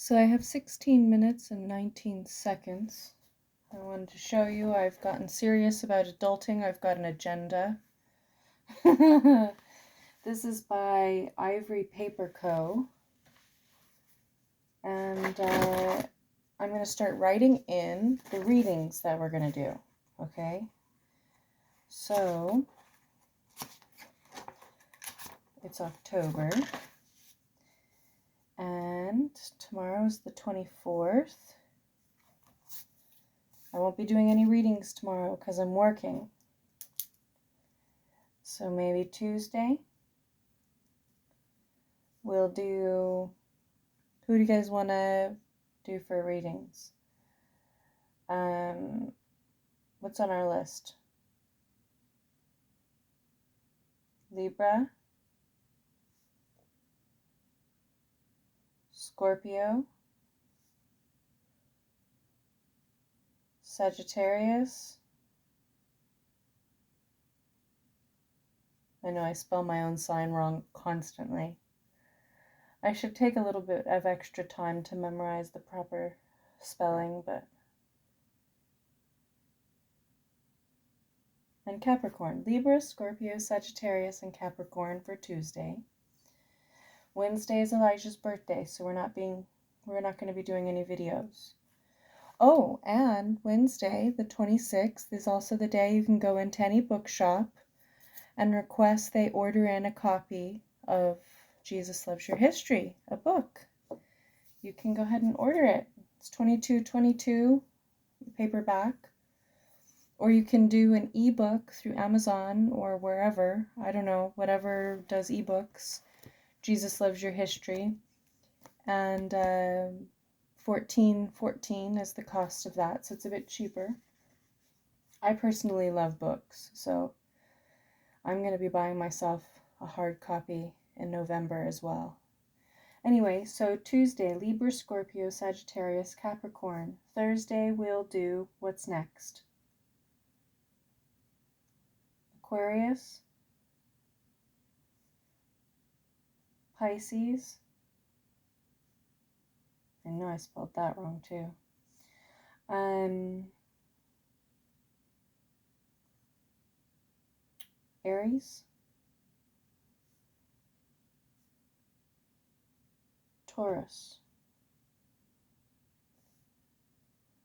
So I have 16 minutes and 19 seconds. I wanted to show you I've gotten serious about adulting. I've got an agenda. This is by Ivory Paper Co. And I'm going to start writing in the readings that we're going to do. Okay? So, it's October. And tomorrow's the 24th. I won't be doing any readings tomorrow because I'm working. So maybe Tuesday. We'll do... Who do you guys want to do for readings? What's on our list? Libra, Scorpio, Sagittarius. I know I spell my own sign wrong constantly. I should take a little bit of extra time to memorize the proper spelling, but... And Capricorn. Libra, Scorpio, Sagittarius, and Capricorn for Tuesday. Wednesday is Elijah's birthday, so we're not going to be doing any videos. Oh, and Wednesday, the 26th, is also the day you can go into any bookshop and request they order in a copy of Jesus Loves Your History, a book. You can go ahead and order it. It's $22.22 paperback. Or you can do an ebook through Amazon or wherever. I don't know, whatever does ebooks. Jesus Loves Your History. And $14.14 is the cost of that, so it's a bit cheaper. I personally love books, so I'm going to be buying myself a hard copy in November as well. Anyway, so Tuesday, Libra, Scorpio, Sagittarius, Capricorn. Thursday, we'll do what's next? Aquarius, Pisces. I know I spelled that wrong too. Aries, Taurus.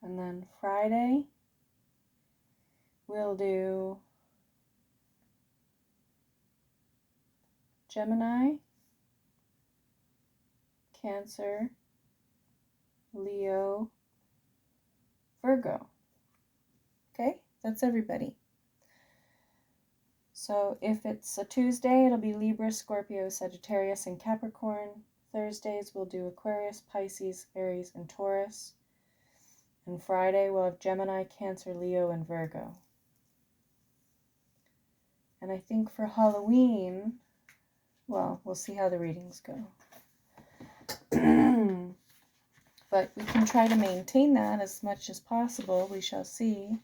And then Friday, we'll do Gemini, Cancer, Leo, Virgo. Okay, that's everybody. So if it's a Tuesday, it'll be Libra, Scorpio, Sagittarius, and Capricorn. Thursdays, we'll do Aquarius, Pisces, Aries, and Taurus. And Friday, we'll have Gemini, Cancer, Leo, and Virgo. And I think for Halloween, well, we'll see how the readings go. But we can try to maintain that as much as possible. We shall see.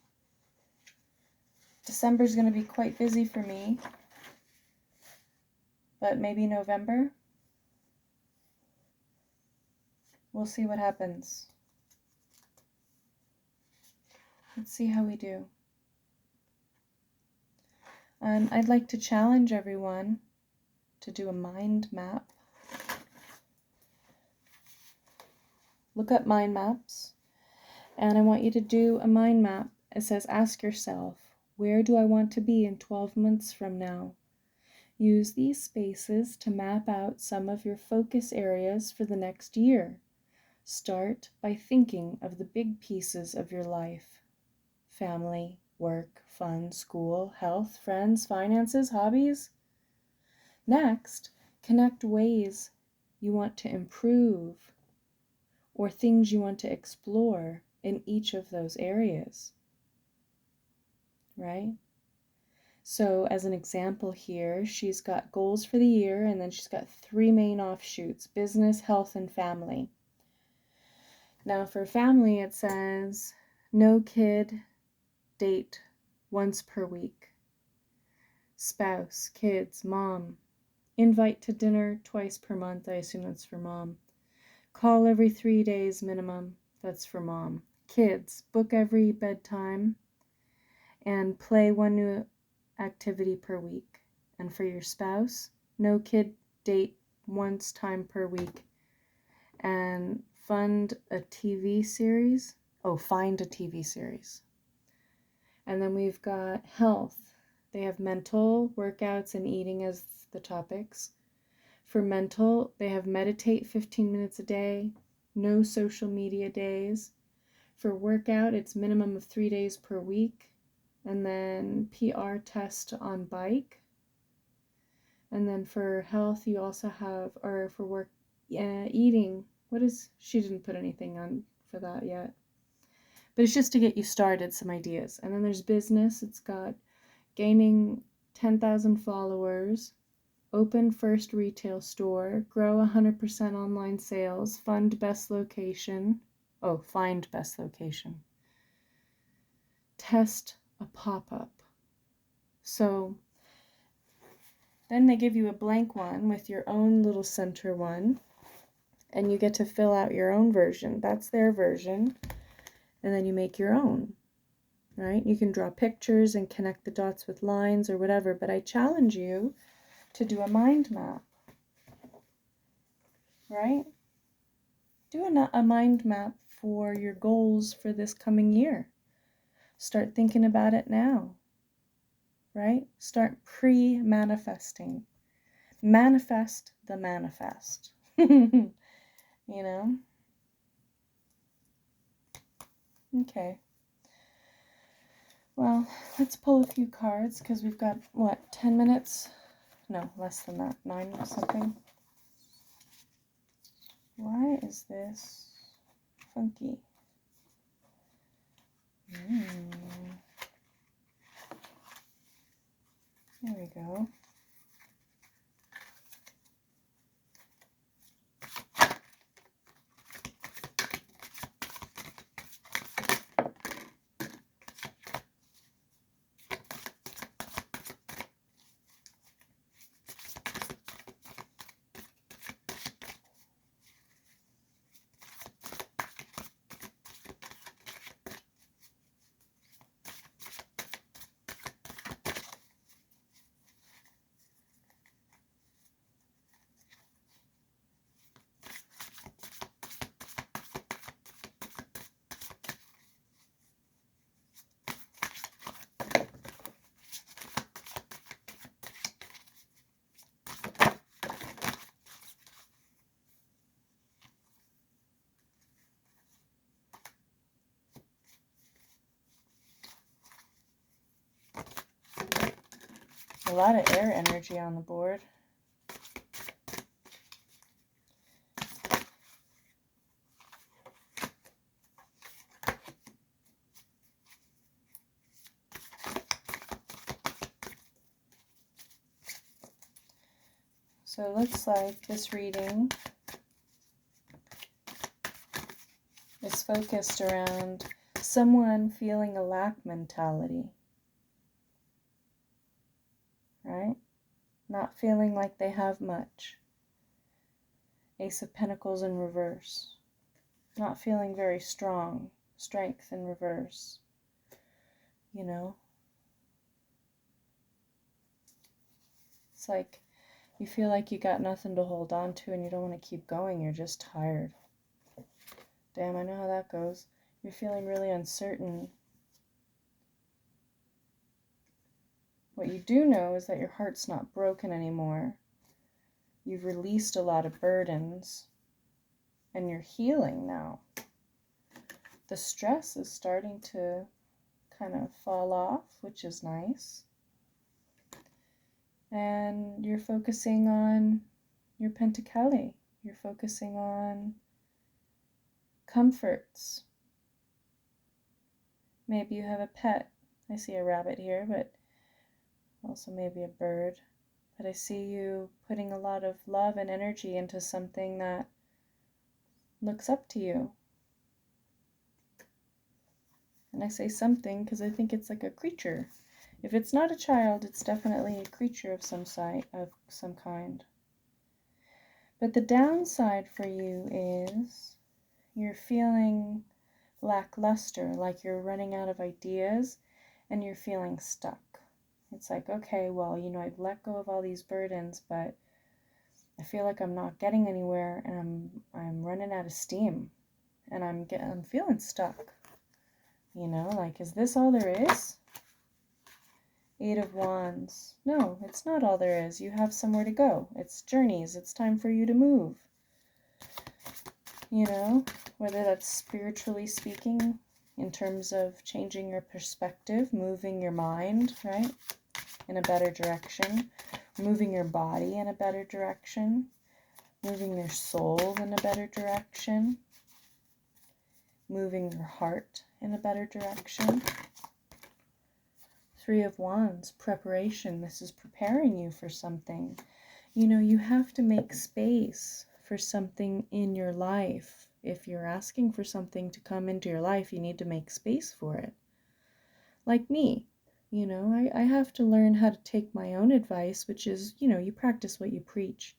December's going to be quite busy for me. But maybe November. We'll see what happens. Let's see how we do. I'd like to challenge everyone to do a mind map. Look up mind maps, and I want you to do a mind map. It says, ask yourself, where do I want to be in 12 months from now? Use these spaces to map out some of your focus areas for the next year. Start by thinking of the big pieces of your life: family, work, fun, school, health, friends, finances, hobbies. Next, connect ways you want to improve or things you want to explore in each of those areas, right? So as an example here, she's got goals for the year, and then she's got 3 main offshoots: business, health, and family. Now for family, it says no kid date once per week. Spouse, kids, mom. Invite to dinner twice per month. I assume that's for mom. Call every 3 days minimum. That's for mom. Kids, book every bedtime and play one new activity per week. And for your spouse, no kid date once time per week. And find a TV series. And then we've got health. They have mental, workouts, and eating as the topics. For mental, they have meditate 15 minutes a day, no social media days. For workout, it's minimum of 3 days per week. And then PR test on bike. And then for health, you also have, or for work, eating. She didn't put anything on for that yet. But it's just to get you started, some ideas. And then there's business. It's got gaining 10,000 followers, open first retail store, grow 100% online sales, find best location, test a pop-up. So then they give you a blank one with your own little center one, and you get to fill out your own version. That's their version. And then you make your own, right? You can draw pictures and connect the dots with lines or whatever, but I challenge you to do a mind map, right? Do a mind map for your goals for this coming year. Start thinking about it now, right? Start pre-manifesting. Manifest the manifest, you know? Okay. Well, let's pull a few cards because we've got, 10 minutes? No, less than that. 9 or something. Why is this funky? There we go. A lot of air energy on the board. So it looks like this reading is focused around someone feeling a lack mentality, right? Not feeling like they have much. Ace of Pentacles in reverse. Not feeling very strong. Strength in reverse. You know? It's like you feel like you got nothing to hold on to and you don't want to keep going. You're just tired. Damn, I know how that goes. You're feeling really uncertain. What you do know is that your heart's not broken anymore. You've released a lot of burdens and you're healing now. The stress is starting to kind of fall off, which is nice. And you're focusing on your Pentacles. You're focusing on comforts. Maybe you have a pet. I see a rabbit here, but also maybe a bird. But I see you putting a lot of love and energy into something that looks up to you. And I say something because I think it's like a creature. If it's not a child, it's definitely a creature of some kind. But the downside for you is you're feeling lackluster, like you're running out of ideas and you're feeling stuck. It's like, okay, well, I've let go of all these burdens, but I feel like I'm not getting anywhere, and I'm running out of steam, and I'm feeling stuck. Like, is this all there is? Eight of Wands. No, it's not all there is. You have somewhere to go. It's journeys. It's time for you to move. Whether that's spiritually speaking, in terms of changing your perspective, moving your mind, right, in a better direction, moving your body in a better direction, moving your soul in a better direction, moving your heart in a better direction. Three of Wands, preparation. This is preparing you for something. You have to make space for something in your life. If you're asking for something to come into your life, you need to make space for it. Like me, I have to learn how to take my own advice, which is, you practice what you preach,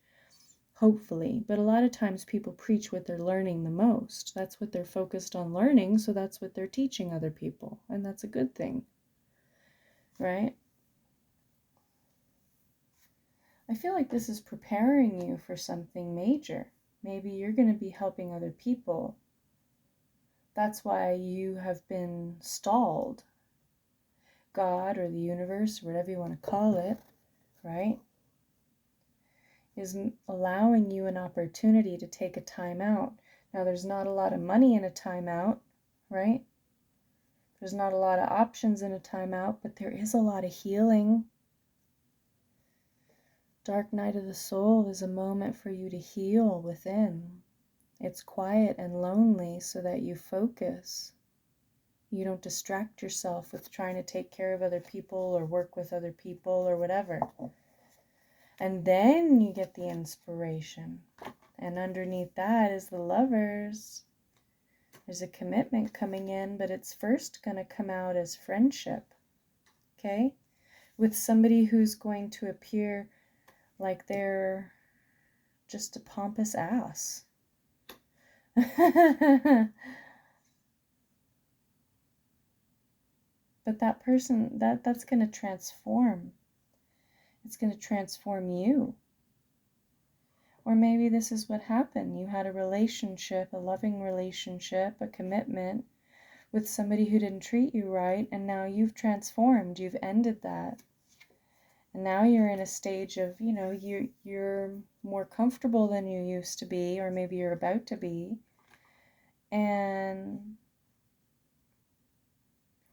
hopefully. But a lot of times people preach what they're learning the most. That's what they're focused on learning, so that's what they're teaching other people. And that's a good thing, right? I feel like this is preparing you for something major. Maybe you're going to be helping other people. That's why you have been stalled. God or the universe, whatever you want to call it, right, is allowing you an opportunity to take a time out. Now, there's not a lot of money in a timeout, right? There's not a lot of options in a timeout, but there is a lot of healing. Dark night of the soul is a moment for you to heal within. It's quiet and lonely so that you focus. You don't distract yourself with trying to take care of other people or work with other people or whatever. And then you get the inspiration. And underneath that is the Lovers. There's a commitment coming in, but it's first going to come out as friendship. Okay? With somebody who's going to appear like they're just a pompous ass. But that person, that's going to transform. It's going to transform you. Or maybe this is what happened. You had a relationship, a loving relationship, a commitment with somebody who didn't treat you right, and now you've transformed. You've ended that. And now you're in a stage of, you're more comfortable than you used to be, or maybe you're about to be. Or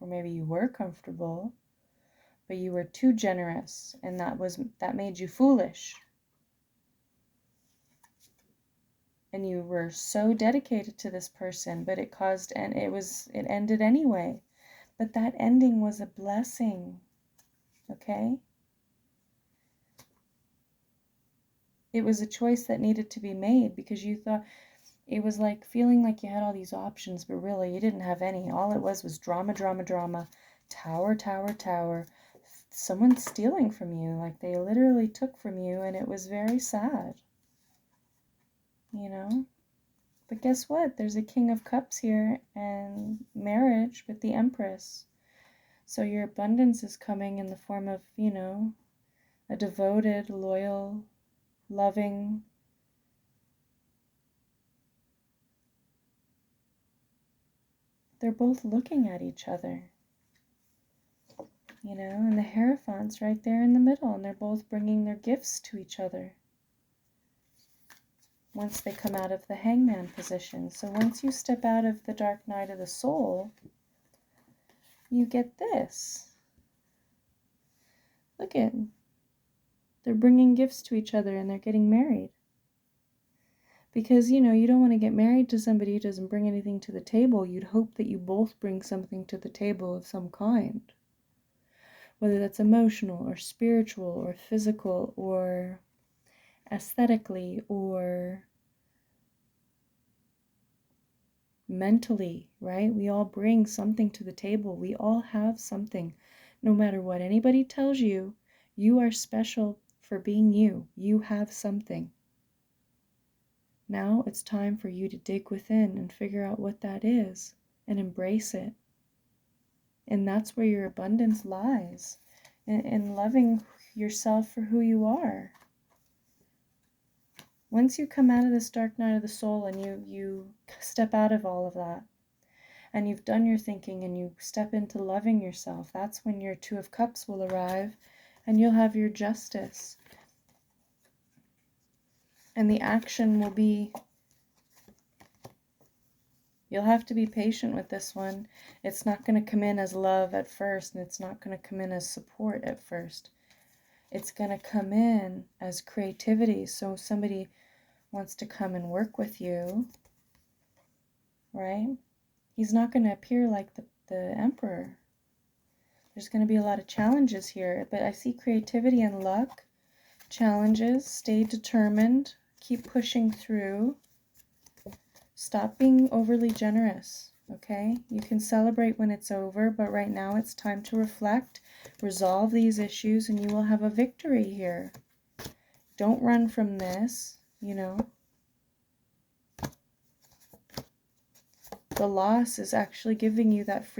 maybe you were comfortable, but you were too generous, and that made you foolish. And you were so dedicated to this person, but it ended anyway. But that ending was a blessing, okay? It was a choice that needed to be made because you thought, it was like feeling like you had all these options, but really you didn't have any. All it was drama, drama, drama, tower, tower, tower. Someone stealing from you, like they literally took from you, and it was very sad. But guess what? There's a King of Cups here and marriage with the Empress. So your abundance is coming in the form of, a devoted, loyal, loving, they're both looking at each other, and the Hierophant's right there in the middle, and they're both bringing their gifts to each other once they come out of the Hangman position. So once you step out of the dark night of the soul, you get this. Look at, they're bringing gifts to each other and they're getting married. Because, you don't want to get married to somebody who doesn't bring anything to the table. You'd hope that you both bring something to the table of some kind. Whether that's emotional or spiritual or physical or aesthetically or mentally, right? We all bring something to the table. We all have something. No matter what anybody tells you, you are special for being you. You have something. Now it's time for you to dig within and figure out what that is and embrace it. And that's where your abundance lies, in loving yourself for who you are. Once you come out of this dark night of the soul and you step out of all of that, and you've done your thinking and you step into loving yourself, that's when your Two of Cups will arrive and you'll have your justice. And the action will be, you'll have to be patient with this one. It's not going to come in as love at first, and it's not going to come in as support at first. It's going to come in as creativity. So somebody wants to come and work with you, right? He's not going to appear like the Emperor. There's going to be a lot of challenges here, but I see creativity and luck. Challenges, stay determined, keep pushing through. Stop being overly generous, okay? You can celebrate when it's over, but right now it's time to reflect, resolve these issues, and you will have a victory here. Don't run from this, you know. The loss is actually giving you that freedom.